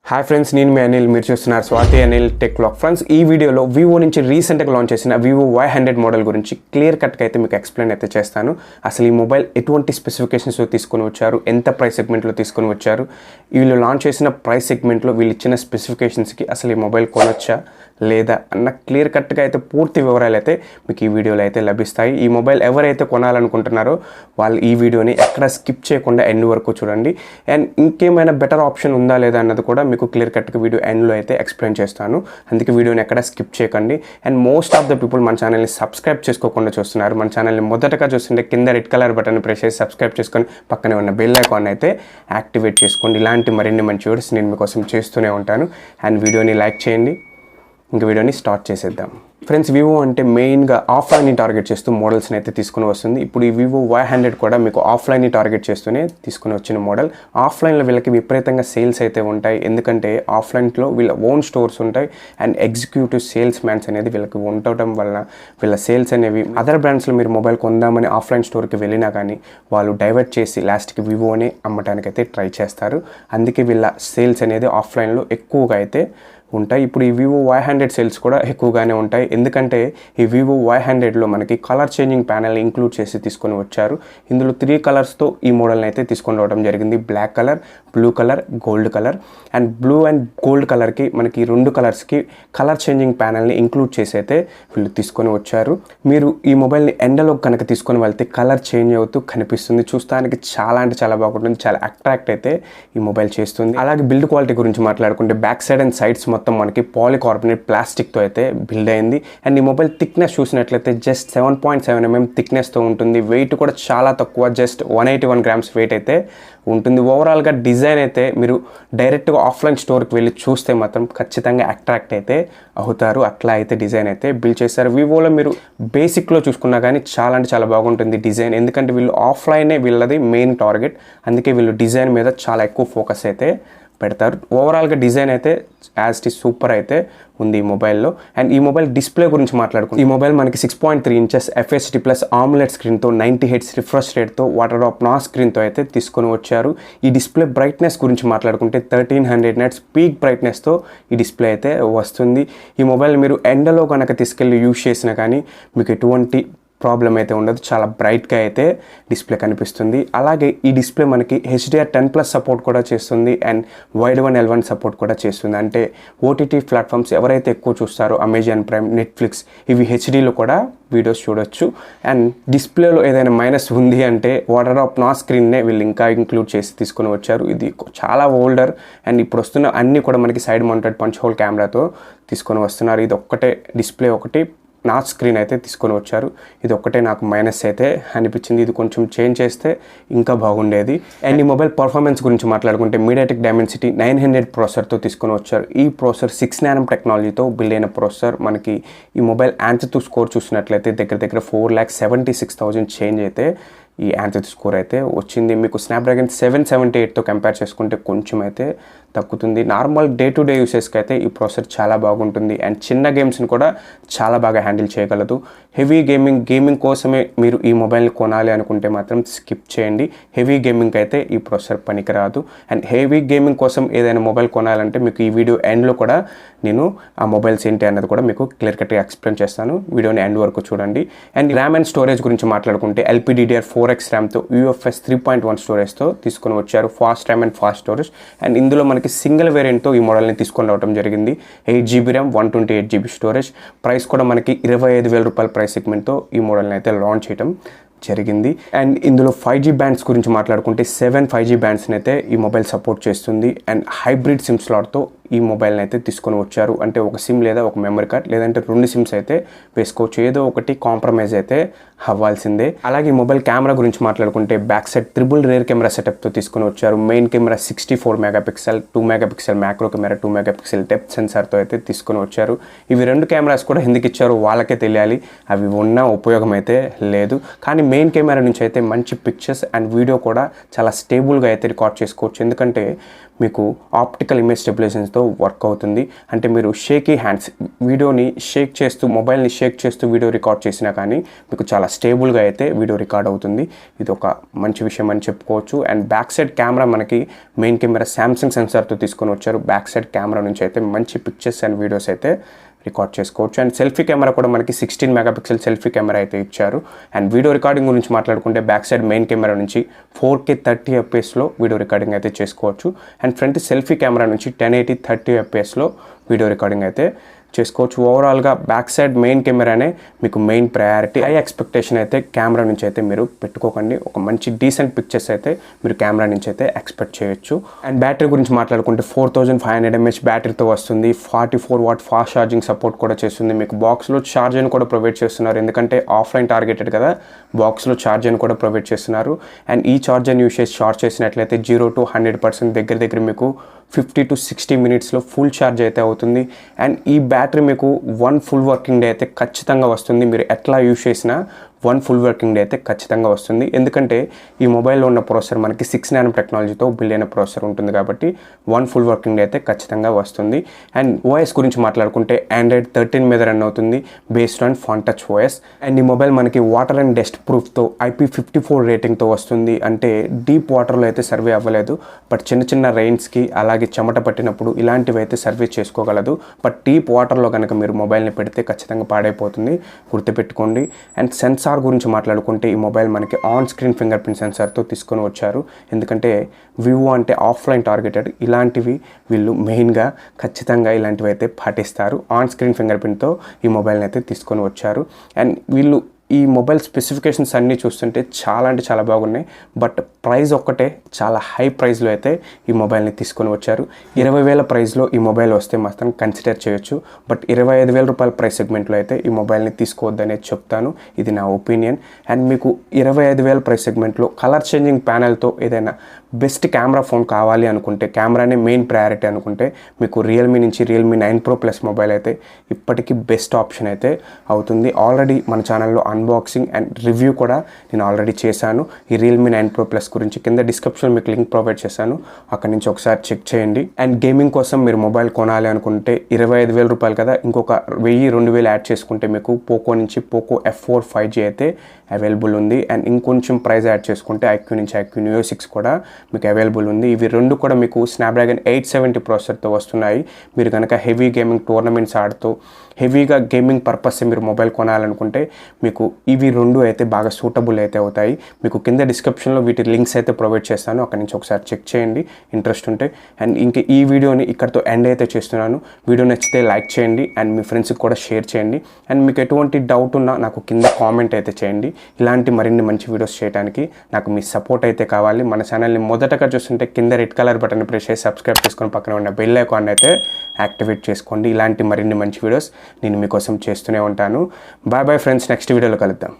Hi friends, నేను మీ అనిల్. మీరు చూస్తున్నారు Swathi Anil tech vlog. Friends, ఈ వీడియోలో వివో నుంచి రీసెంట్గా లాంచ్ చేసిన వివో Y100 మోడల్ గురించి క్లియర్ కట్గా అయితే మీకు ఎక్స్ప్లెయిన్ అయితే చేస్తాను. అసలు ఈ మొబైల్ ఎటువంటి స్పెసిఫికేషన్స్లో తీసుకొని వచ్చారు, ఎంత ప్రైస్ సెగ్మెంట్లో తీసుకొని వచ్చారు, వీళ్ళు లాంచ్ చేసిన ప్రైస్ సెగ్మెంట్లో వీళ్ళు ఇచ్చిన స్పెసిఫికేషన్స్కి అసలు ఈ మొబైల్ కొనొచ్చా లేదా అన్న క్లియర్ కట్గా అయితే పూర్తి వివరాలు అయితే మీకు ఈ వీడియోలో అయితే లభిస్తాయి. ఈ మొబైల్ ఎవరైతే కొనాలనుకుంటున్నారో వాళ్ళు ఈ వీడియోని ఎక్కడ స్కిప్ చేయకుండా ఎండ్ వరకు చూడండి. అండ్ ఇంకేమైనా బెటర్ ఆప్షన్ ఉందా లేదా అన్నది కూడా మీకు క్లియర్ కట్గా వీడియో ఎండ్లో అయితే ఎక్స్ప్లెయిన్ చేస్తాను. అందుకే వీడియోని ఎక్కడ స్కిప్ చేయకండి. And most of the people మన ఛానల్ని సబ్స్క్రైబ్ చేసుకోకుండా చూస్తున్నారు. మన ఛానల్ని మొదటగా చూస్తుంటే కింద రెడ్ కలర్ బటన్ ప్రెస్ చేసి సబ్స్క్రైబ్ చేసుకొని పక్కనే ఉన్న బెల్ ఐకాన్ అయితే యాక్టివేట్ చేసుకోండి. ఇలాంటి మరిన్ని మంచి వీడియోస్ నేను మీకోసం చేస్తూనే ఉంటాను. అండ్ వీడియోని లైక్ చేయండి. ఇంక వీడియోని స్టార్ట్ చేసేద్దాం. ఫ్రెండ్స్, వివో అంటే మెయిన్గా ఆఫ్లైన్ని టార్గెట్ చేస్తూ మోడల్స్ని అయితే తీసుకుని వస్తుంది. ఇప్పుడు ఈ వివో Y100 కూడా మీకు ఆఫ్లైన్ని టార్గెట్ చేస్తూనే తీసుకుని వచ్చిన మోడల్. ఆఫ్లైన్లో వీళ్ళకి విపరీతంగా సేల్స్ అయితే ఉంటాయి. ఎందుకంటే ఆఫ్లైన్లో వీళ్ళ ఓన్ స్టోర్స్ ఉంటాయి అండ్ ఎగ్జిక్యూటివ్ సేల్స్ మ్యాన్స్ అనేది వీళ్ళకి ఉండటం వల్ల వీళ్ళ సేల్స్ అనేవి అదర్ బ్రాండ్స్లో మీరు మొబైల్ కొందామని ఆఫ్లైన్ స్టోర్కి వెళ్ళినా కానీ వాళ్ళు డైవర్ట్ చేసి లాస్ట్కి వివోనే అమ్మటానికైతే ట్రై చేస్తారు. అందుకే వీళ్ళ సేల్స్ అనేది ఆఫ్లైన్లో ఎక్కువగా అయితే ఉంటాయి. ఇప్పుడు ఈ వివో Y100 సేల్స్ కూడా ఎక్కువగానే ఉంటాయి. ఎందుకంటే ఈ వివో Y100లో మనకి కలర్ చేంజింగ్ ప్యానెల్ ఇంక్లూడ్ చేసి తీసుకొని వచ్చారు. ఇందులో 3 కలర్స్తో ఈ మోడల్ని అయితే తీసుకొని రావడం జరిగింది. Black colour, blue colour, gold colour. And blue and gold కలర్కి మనకి 2 కలర్స్కి కలర్ చేంజింగ్ ప్యానెల్ని ఇంక్లూడ్ చేసి అయితే వీళ్ళు తీసుకొని వచ్చారు. మీరు ఈ మొబైల్ని ఎండలో కనుక తీసుకొని వెళ్తే కలర్ చేంజ్ అవుతూ కనిపిస్తుంది. చూస్తానికి చాలా అంటే చాలా బాగుంటుంది. చాలా అట్రాక్ట్ అయితే ఈ మొబైల్ చేస్తుంది. అలాగే బిల్డ్ క్వాలిటీ గురించి మాట్లాడుకుంటే బ్యాక్ సైడ్ అండ్ సైడ్స్ మొత్తం మనకి పాలికార్బోనేట్ ప్లాస్టిక్తో అయితే బిల్డ్ అయింది. అండ్ ఈ మొబైల్ థిక్నెస్ చూసినట్లయితే జస్ట్ 7.7 mm థిక్నెస్తో ఉంటుంది. వెయిట్ కూడా చాలా తక్కువ, జస్ట్ 181 grams వెయిట్ అయితే ఉంటుంది. ఓవరాల్గా డిజైన్ అయితే మీరు డైరెక్ట్గా ఆఫ్లైన్ స్టోర్కి వెళ్ళి చూస్తే మాత్రం ఖచ్చితంగా అట్రాక్ట్ అయితే అవుతారు. అట్లా అయితే డిజైన్ అయితే బిల్డ్ చేశారు. వివోలో మీరు బేసిక్లో చూసుకున్నా కానీ చాలా అంటే చాలా బాగుంటుంది డిజైన్. ఎందుకంటే వీళ్ళు ఆఫ్లైనే వీళ్ళది మెయిన్ టార్గెట్. అందుకే వీళ్ళు డిజైన్ మీద చాలా ఎక్కువ ఫోకస్ అయితే పెడతారు. ఓవరాల్గా డిజైన్ అయితే యాజ్ ఇట్ ఈస్ సూపర్ అయితే ఉంది ఈ మొబైల్లో. అండ్ ఈ మొబైల్ డిస్ప్లే గురించి మాట్లాడుకుంటే ఈ మొబైల్ మనకి 6.3 inches FHD+ AMOLED స్క్రీన్తో 90 Hz రిఫ్రెష్ రేట్తో వాటర్ డ్రాప్ నా స్క్రీన్తో అయితే తీసుకొని వచ్చారు. ఈ డిస్ప్లే బ్రైట్నెస్ గురించి మాట్లాడుకుంటే 1300 nits పీక్ బ్రైట్నెస్తో ఈ డిస్ప్లే అయితే వస్తుంది. ఈ మొబైల్ మీరు ఎండలో కనుక తీసుకెళ్ళి యూజ్ చేసినా కానీ మీకు ఎటువంటి ప్రాబ్లం అయితే ఉండదు. చాలా బ్రైట్గా అయితే డిస్ప్లే కనిపిస్తుంది. అలాగే ఈ డిస్ప్లే మనకి HDR10+ సపోర్ట్ కూడా చేస్తుంది అండ్ Y1L1 సపోర్ట్ కూడా చేస్తుంది. అంటే ఓటీటీ ప్లాట్ఫామ్స్ ఎవరైతే ఎక్కువ చూస్తారో అమెజాన్ ప్రైమ్, నెట్ఫ్లిక్స్, ఇవి హెచ్డీలో కూడా వీడియోస్ చూడొచ్చు. అండ్ డిస్ప్లేలో ఏదైనా మైనస్ ఉంది అంటే వాటర్ డ్రాప్ నా స్క్రీన్నే వీళ్ళు ఇంకా ఇంక్లూడ్ చేసి తీసుకొని వచ్చారు. ఇది చాలా ఓల్డర్ అండ్ ఇప్పుడు వస్తున్న అన్నీ కూడా మనకి సైడ్ మౌంటెడ్ పంచ్ హోల్ కెమెరాతో తీసుకొని వస్తున్నారు. ఇది ఒక్కటే డిస్ప్లే ఒకటి నాచ్ స్క్రీన్ అయితే తీసుకొని వచ్చారు. ఇది ఒక్కటే నాకు మైనస్ అయితే అనిపించింది. ఇది కొంచెం చేంజ్ చేస్తే ఇంకా బాగుండేది. అండ్ ఈ మొబైల్ పర్ఫార్మెన్స్ గురించి మాట్లాడుకుంటే MediaTek Dimensity 900 ప్రాసెసర్తో తీసుకొని వచ్చారు. ఈ ప్రాసెసర్ 6 nm టెక్నాలజీతో బిల్డ్ అయిన ప్రాసెసర్. మనకి ఈ మొబైల్ ఆంతుతూ స్కోర్ చూసినట్లయితే దగ్గర 4,76,000 చేంజ్ అయితే ఈ ఆంతుతూ స్కోర్ అయితే వచ్చింది. మీకు స్నాప్డ్రాగన్ 778తో కంపేర్ చేసుకుంటే కొంచెం అయితే తగ్గుతుంది. నార్మల్ డే టు డే యూసేజ్కి అయితే ఈ ప్రాసెసర్ చాలా బాగుంటుంది. అండ్ చిన్న గేమ్స్ని కూడా చాలా బాగా హ్యాండిల్ చేయగలదు. హెవీ గేమింగ్ కోసమే మీరు ఈ మొబైల్ని కొనాలి అనుకుంటే మాత్రం స్కిప్ చేయండి. హెవీ గేమింగ్ అయితే ఈ ప్రాసెసర్ పనికిరాదు. అండ్ హెవీ గేమింగ్ కోసం ఏదైనా మొబైల్ కొనాలంటే మీకు ఈ వీడియో ఎండ్లో కూడా నేను ఆ మొబైల్స్ ఏంటి అన్నది కూడా మీకు క్లియర్ కట్గా ఎక్స్ప్లెయిన్ చేస్తాను. వీడియోని ఎండ్ వరకు చూడండి. అండ్ ర్యామ్ అండ్ స్టోరేజ్ గురించి మాట్లాడుకుంటే LPDDR4X ర్యామ్తో UFS 3.1 స్టోరేజ్తో తీసుకొని వచ్చారు. Fast RAM and fast storage. And ఇందులో మనకి సింగిల్ వేరియంట్తో ఈ మోడల్ని తీసుకొని రావడం జరిగింది. 8GB RAM, 128GB storage. Price కూడా మనకి 25,000 రూపాయల ప్రైస్ సెగ్మెంట్తో ఈ మోడల్ని అయితే లాంచ్ చేయడం జరిగింది. అండ్ ఇందులో 5G బ్యాండ్స్ గురించి మాట్లాడుకుంటే 7 5G బ్యాండ్స్ని అయితే ఈ మొబైల్ సపోర్ట్ చేస్తుంది. అండ్ హైబ్రిడ్ సిమ్ స్లాట్తో ఈ మొబైల్ని అయితే తీసుకొని వచ్చారు. అంటే ఒక సిమ్ లేదా ఒక మెమరీ కార్డ్ లేదంటే 2 సిమ్స్ అయితే వేసుకోవచ్చు. ఏదో ఒకటి కాంప్రమైజ్ అయితే అవ్వాల్సిందే. అలాగే ఈ మొబైల్ కెమెరా గురించి మాట్లాడుకుంటే back side triple rear camera సెటప్తో తీసుకొని వచ్చారు. Main camera 64 MP, 2 MP macro camera, 2 MP depth సెన్సార్తో అయితే తీసుకొని వచ్చారు. ఇవి 2 కెమెరాస్ కూడా ఎందుకు ఇచ్చారో వాళ్ళకే తెలియాలి. అవి ఉన్న ఉపయోగం అయితే లేదు. కానీ మెయిన్ కెమెరా నుంచి అయితే మంచి పిక్చర్స్ అండ్ వీడియో కూడా చాలా స్టేబుల్గా అయితే రికార్డ్ చేసుకోవచ్చు. ఎందుకంటే మీకు ఆప్టికల్ ఇమేజ్ స్టెబిలైజేషన్తో వర్క్ అవుతుంది. అంటే మీరు షేకీ హ్యాండ్స్ వీడియోని షేక్ చేస్తూ మొబైల్ని షేక్ చేస్తూ వీడియో రికార్డ్ చేసినా కానీ మీకు చాలా స్టేబుల్గా అయితే వీడియో రికార్డ్ అవుతుంది. ఇది ఒక మంచి విషయం అని చెప్పుకోవచ్చు. అండ్ బ్యాక్ సైడ్ కెమెరా మనకి మెయిన్ కెమెరా శాంసంగ్ సెన్సార్తో తీసుకొని వచ్చారు. బ్యాక్ సైడ్ కెమెరా నుంచి అయితే మంచి పిక్చర్స్ అండ్ వీడియోస్ అయితే రికార్డ్ చేసుకోవచ్చు. అండ్ సెల్ఫీ కెమెరా కూడా మనకి 16 మెగాపిక్సెల్ సెల్ఫీ కెమెరా అయితే ఇచ్చారు. అండ్ వీడియో రికార్డింగ్ గురించి మాట్లాడుకుంటే బ్యాక్ సైడ్ మెయిన్ కెమెరా నుంచి 4K 30 fps వీడియో రికార్డింగ్ అయితే చేసుకోవచ్చు. అండ్ ఫ్రంట్ సెల్ఫీ కెమెరా నుంచి 1080 30 fps వీడియో రికార్డింగ్ అయితే చేసుకోవచ్చు. ఓవరాల్గా బ్యాక్ సైడ్ మెయిన్ కెమెరానే మీకు మెయిన్ ప్రయారిటీ. హై ఎక్స్పెక్టేషన్ అయితే కెమెరా నుంచి అయితే మీరు పెట్టుకోకండి. ఒక మంచి డీసెంట్ పిక్చర్స్ అయితే మీరు కెమెరా నుంచి అయితే ఎక్స్పెక్ట్ చేయొచ్చు. అండ్ బ్యాటరీ గురించి మాట్లాడుకుంటే 4500 mAh బ్యాటరీతో వస్తుంది. 44 వాట్ ఫాస్ట్ ఛార్జింగ్ సపోర్ట్ కూడా చేస్తుంది. మీకు బాక్స్లో ఛార్జర్ని కూడా ప్రొవైడ్ చేస్తున్నారు. ఎందుకంటే ఆఫ్లైన్ టార్గెటెడ్ కదా, బాక్స్లో ఛార్జర్ని కూడా ప్రొవైడ్ చేస్తున్నారు. అండ్ ఈ ఛార్జర్ని యూస్ చేసి షార్ట్ చేసినట్లయితే 0 to 100% దగ్గర మీకు 50 to 60 minutesలో ఫుల్ ఛార్జ్ అయితే అవుతుంది. అండ్ ఈ బ్యాటరీ మీకు 1 full వర్కింగ్ డే అయితే ఖచ్చితంగా వస్తుంది. మీరు ఎట్లా యూస్ చేసినా 1 full వర్కింగ్ డే అయితే ఖచ్చితంగా వస్తుంది. ఎందుకంటే ఈ మొబైల్లో ఉన్న ప్రాసెసర్ మనకి 6 nm టెక్నాలజీతో బిల్డ్ అయిన ప్రాసెసర్ ఉంటుంది కాబట్టి 1 full వర్కింగ్ డే అయితే ఖచ్చితంగా వస్తుంది. అండ్ ఓఎస్ గురించి మాట్లాడుకుంటే Android 13 మీద రన్ అవుతుంది based on fan touch OS. And ఈ మొబైల్ మనకి వాటర్ అండ్ డస్ట్ ప్రూఫ్తో IP54 రేటింగ్తో వస్తుంది. అంటే డీప్ వాటర్లో అయితే సర్వే అవ్వలేదు, బట్ చిన్న రెయిన్స్కి అలాగే చెమట పట్టినప్పుడు ఇలాంటివి అయితే సర్వే చేసుకోగలదు. బట్ డీప్ వాటర్లో కనుక మీరు మొబైల్ని పెడితే ఖచ్చితంగా పాడైపోతుంది, గుర్తుపెట్టుకోండి. అండ్ సెన్సార్ గురించి మాట్లాడుకుంటే ఈ మొబైల్ మనకి ఆన్ స్క్రీన్ ఫింగర్ ప్రింట్ సెన్సార్తో తీసుకొని వచ్చారు. ఎందుకంటే వివో అంటే ఆఫ్లైన్ టార్గెటెడ్, ఇలాంటివి వీళ్ళు మెయిన్గా ఖచ్చితంగా ఇలాంటివి అయితే పాటిస్తారు. ఆన్ స్క్రీన్ ఫింగర్ ప్రింట్తో ఈ మొబైల్ని అయితే తీసుకొని వచ్చారు. అండ్ వీళ్ళు ఈ మొబైల్ స్పెసిఫికేషన్స్ అన్నీ చూస్తుంటే చాలా అంటే చాలా బాగున్నాయి. బట్ ప్రైస్ ఒక్కటే చాలా హై ప్రైస్లో అయితే ఈ మొబైల్ని తీసుకొని వచ్చారు. 20,000 ప్రైస్లో ఈ మొబైల్ వస్తే మాత్రం కన్సిడర్ చేయొచ్చు. బట్ 25,000 రూపాయల ప్రైస్ సెగ్మెంట్లో అయితే ఈ మొబైల్ని తీసుకోవద్దనేది చెప్తాను. ఇది నా ఒపీనియన్. అండ్ మీకు 25,000 ప్రైస్ సెగ్మెంట్లో కలర్ చేంజింగ్ ప్యానెల్తో ఏదైనా బెస్ట్ కెమెరా ఫోన్ కావాలి అనుకుంటే, కెమెరానే మెయిన్ ప్రయారిటీ అనుకుంటే మీకు రియల్మీ నుంచి రియల్మీ 9 Pro Plus మొబైల్ అయితే ఇప్పటికీ బెస్ట్ ఆప్షన్ అయితే అవుతుంది. ఆల్రెడీ మన ఛానల్లో అన్బాక్సింగ్ అండ్ రివ్యూ కూడా నేను ఆల్రెడీ చేశాను. ఈ రియల్మీ 9 Pro Plus గురించి కింద డిస్క్రిప్షన్లో మీకు లింక్ ప్రొవైడ్ చేశాను, అక్కడి నుంచి ఒకసారి చెక్ చేయండి. అండ్ గేమింగ్ కోసం మీరు మొబైల్ కొనాలి అనుకుంటే 25,000 రూపాయలు కదా, ఇంకొక 1,000-2,000 యాడ్ చేసుకుంటే మీకు పోకో నుంచి పోకో F4 5G అయితే అవైలబుల్ ఉంది. అండ్ ఇంకొంచెం ప్రైస్ యాడ్ చేసుకుంటే ఐక్యూ నుంచి ఐక్యూ Neo 6 కూడా మీకు అవైలబుల్ ఉంది. ఇవి రెండు కూడా మీకు స్నాప్డ్రాగన్ 870 ప్రాసెసర్తో వస్తున్నాయి. మీరు కనుక హెవీ గేమింగ్ టోర్నమెంట్స్ ఆడుతూ హెవీగా గేమింగ్ పర్పస్ మీరు మొబైల్ కొనాలనుకుంటే మీకు ఇవి రెండు అయితే బాగా సూటబుల్ అయితే అవుతాయి. మీకు కింద డిస్క్రిప్షన్లో వీటి లింక్స్ అయితే ప్రొవైడ్ చేస్తాను, అక్కడి నుంచి ఒకసారి చెక్ చేయండి ఇంట్రెస్ట్ ఉంటే. అండ్ ఇంకా ఈ వీడియోని ఇక్కడితో ఎండ్ అయితే చేస్తున్నాను. వీడియో నచ్చితే లైక్ చేయండి అండ్ మీ ఫ్రెండ్స్కి కూడా షేర్ చేయండి. అండ్ మీకు ఎటువంటి డౌట్ ఉన్నా నాకు కింద కామెంట్ అయితే చేయండి. ఇలాంటి మరిన్ని మంచి వీడియోస్ చేయడానికి నాకు మీ సపోర్ట్ అయితే కావాలి. మన ఛానల్ని మొదటగా చూస్తుంటే కింద రెడ్ కలర్ బటన్ ప్రెస్ చేసి సబ్స్క్రైబ్ చేసుకొని పక్కన ఉన్న బెల్ ఐకాన్ అయితే యాక్టివేట్ చేసుకోండి. ఇలాంటి మరిన్ని మంచి వీడియోస్ నేను మీకోసం చేస్తూనే ఉంటాను. బాయ్ బాయ్ ఫ్రెండ్స్, నెక్స్ట్ వీడియోలో కలుద్దాం.